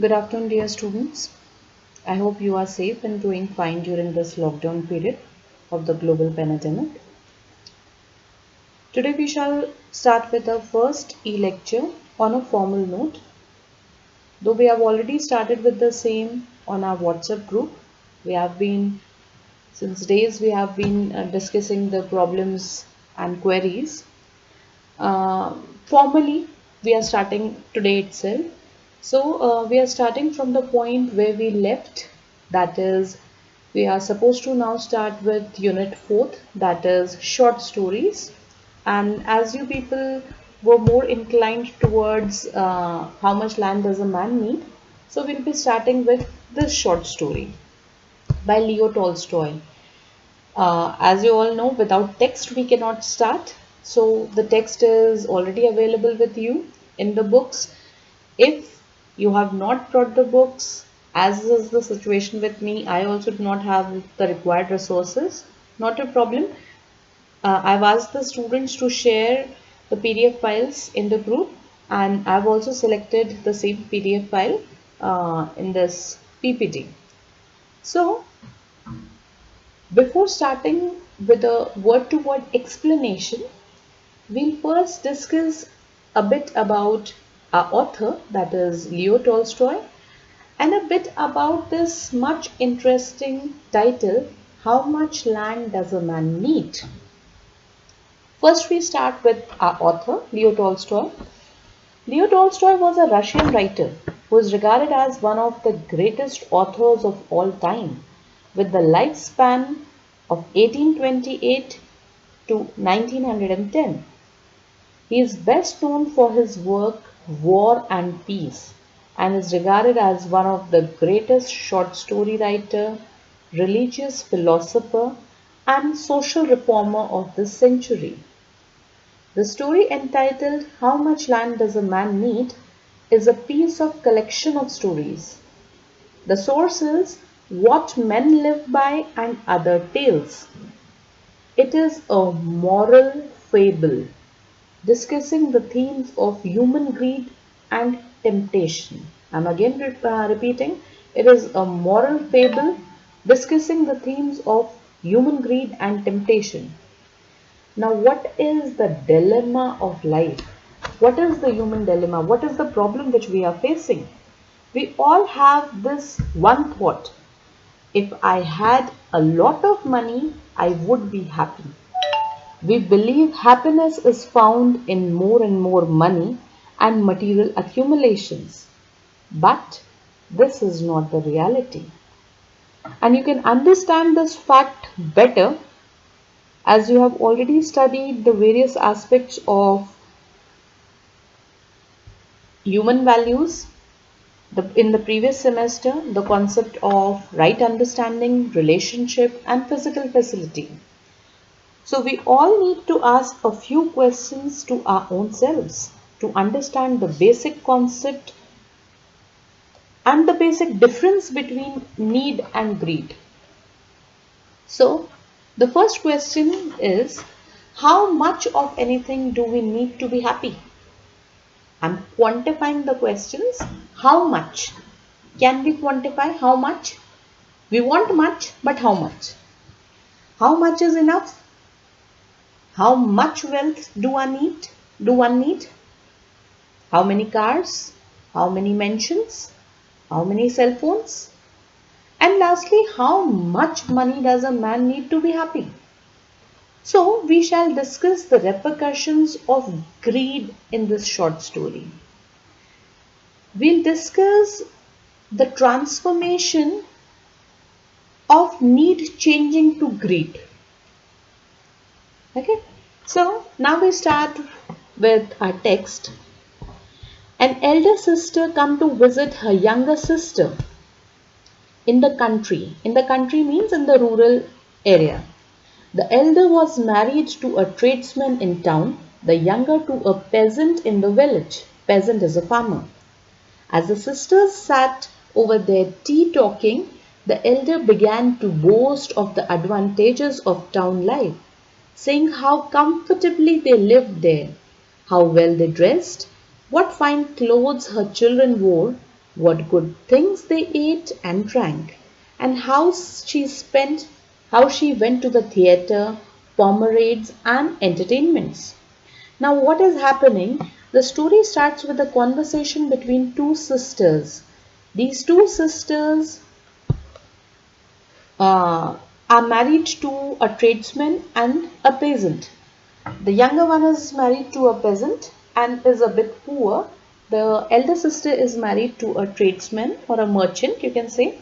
Good afternoon, dear students. I hope you are safe and doing fine during this lockdown period of the global pandemic. Today we shall start with our first e-lecture on a formal note. Though we have already started with the same on our WhatsApp group, we have been, since days we have been discussing the problems and queries. Uh, Formally, we are starting today itself. So, we are starting from the point where we left, that is, we are supposed to now start with unit 4th, that is short stories. And as you people were more inclined towards how much land does a man need, so we'll be starting with this short story by Leo Tolstoy. As you all know, without text we cannot start. So the text is already available with you in the books. If you have not brought the books, as is the situation with me, I also do not have the required resources. Not a problem. I've asked the students to share the PDF files in the group, and I've also selected the same PDF file in this PPT. So before starting with a word-to-word explanation, we'll first discuss a bit about our author, that is Leo Tolstoy, and a bit about this much interesting title, How Much Land Does a Man Need? First, we start with our author, Leo Tolstoy. Leo Tolstoy was a Russian writer who is regarded as one of the greatest authors of all time, with the lifespan of 1828 to 1910. He is best known for his work War and Peace and is regarded as one of the greatest short story writer, religious philosopher and social reformer of this century. The story entitled How Much Land Does a Man Need is a piece of collection of stories. The source is What Men Live By and Other Tales. It is a moral fable discussing the themes of human greed and temptation. I'm again repeating, it is a moral fable discussing the themes of human greed and temptation. Now, what is the dilemma of life? What is the human dilemma? What is the problem which we are facing? We all have this one thought. If I had a lot of money, I would be happy. We believe happiness is found in more and more money and material accumulations. But this is not the reality. And you can understand this fact better as you have already studied the various aspects of human values in the previous semester, the concept of right understanding, relationship, and physical facility. So we all need to ask a few questions to our own selves to understand the basic concept and the basic difference between need and greed. So the first question is, how much of anything do we need to be happy? I'm quantifying the questions. How much? Can we quantify how much? We want much, but how much? How much is enough? How much wealth do I need? Do one need? How many cars? How many mansions? How many cell phones? And lastly, how much money does a man need to be happy? So, we shall discuss the repercussions of greed in this short story. We'll discuss the transformation of need changing to greed. Okay, so now we start with our text. An elder sister come to visit her younger sister in the country. In the country means in the rural area. The elder was married to a tradesman in town, the younger to a peasant in the village. Peasant is a farmer. As the sisters sat over their tea talking, the elder began to boast of the advantages of town life, saying how comfortably they lived there, how well they dressed, what fine clothes her children wore, what good things they ate and drank, and how she went to the theatre, promenades, and entertainments. Now, what is happening? The story starts with a conversation between two sisters. These two sisters uh, are married to a tradesman and a peasant. The younger one is married to a peasant and is a bit poor. The elder sister is married to a tradesman or a merchant, you can say.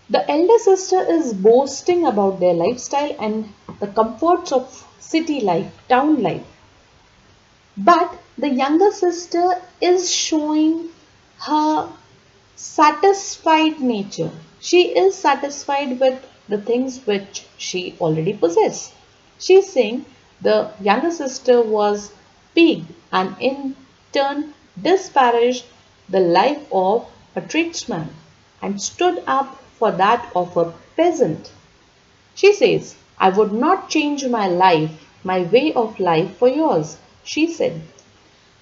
The elder sister is boasting about their lifestyle and the comforts of city life, town life. But the younger sister is showing her satisfied nature. She is satisfied with the things which she already possesses. She is saying the younger sister was piqued and in turn disparaged the life of a tradesman and stood up for that of a peasant. She says, I would not change my life, my way of life for yours. She said,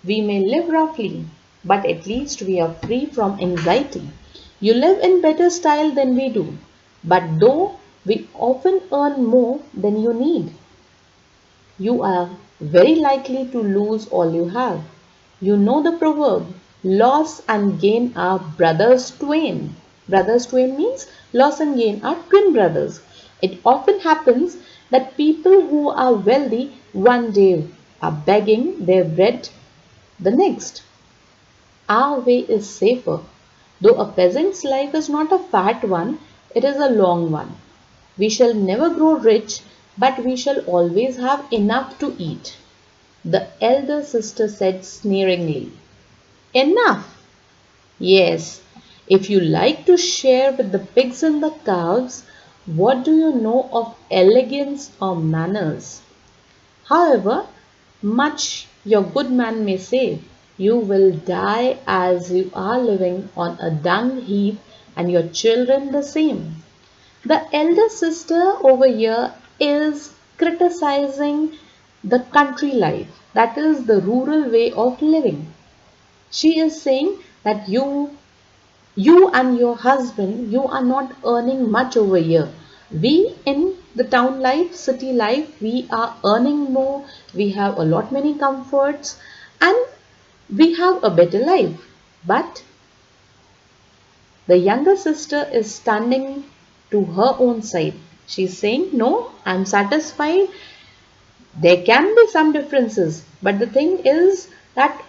we may live roughly, but at least we are free from anxiety. You live in better style than we do, but though we often earn more than you need, you are very likely to lose all you have. You know the proverb, loss and gain are brothers twain. Brothers twain means loss and gain are twin brothers. It often happens that people who are wealthy one day are begging their bread the next. Our way is safer. Though a peasant's life is not a fat one, it is a long one. We shall never grow rich, but we shall always have enough to eat. The elder sister said sneeringly. Enough? Yes. If you like to share with the pigs and the cows, what do you know of elegance or manners? However much your good man may say, you will die as you are living on a dung heap and your children the same. The elder sister over here is criticizing the country life, that is the rural way of living. She is saying that you and your husband, you are not earning much over here. We in the town life, city life, we are earning more, we have a lot many comforts and we have a better life. But the younger sister is standing to her own side. She's saying, no, I'm satisfied. There can be some differences, but the thing is that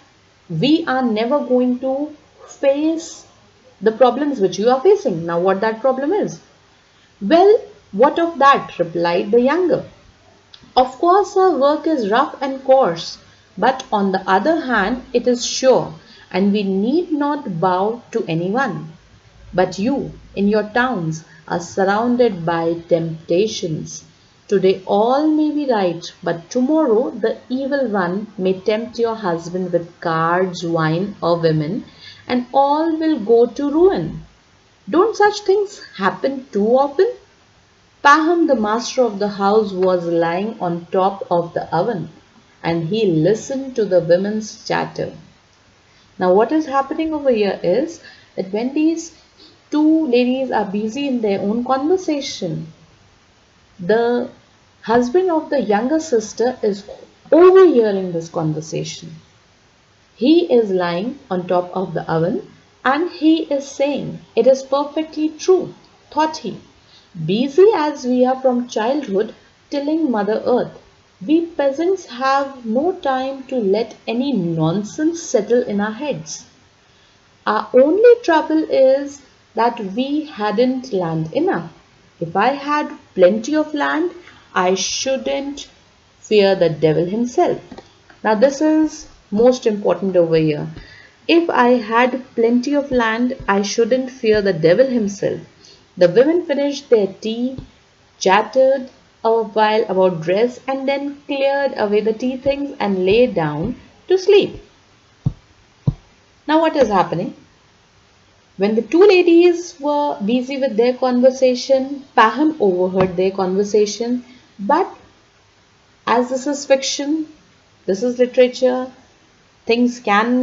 we are never going to face the problems which you are facing. Now, what that problem is? Well, what of that? Replied the younger. Of course, our work is rough and coarse, but on the other hand, it is sure, and we need not bow to anyone. But you, in your towns, are surrounded by temptations. Today all may be right, but tomorrow the evil one may tempt your husband with cards, wine, or women, and all will go to ruin. Don't such things happen too often? Paham, the master of the house, was lying on top of the oven, and he listened to the women's chatter. Now, what is happening over here is that when these two ladies are busy in their own conversation, the husband of the younger sister is overhearing this conversation. He is lying on top of the oven and he is saying, it is perfectly true, thought he. Busy as we are from childhood tilling Mother Earth, we peasants have no time to let any nonsense settle in our heads. Our only trouble is that we hadn't land enough. If I had plenty of land, I shouldn't fear the devil himself. Now, this is most important over here. If I had plenty of land, I shouldn't fear the devil himself. The women finished their tea, chattered a while about dress, and then cleared away the tea things and lay down to sleep. Now, what is happening? When the two ladies were busy with their conversation, Paham overheard their conversation. But as this is fiction, this is literature, things can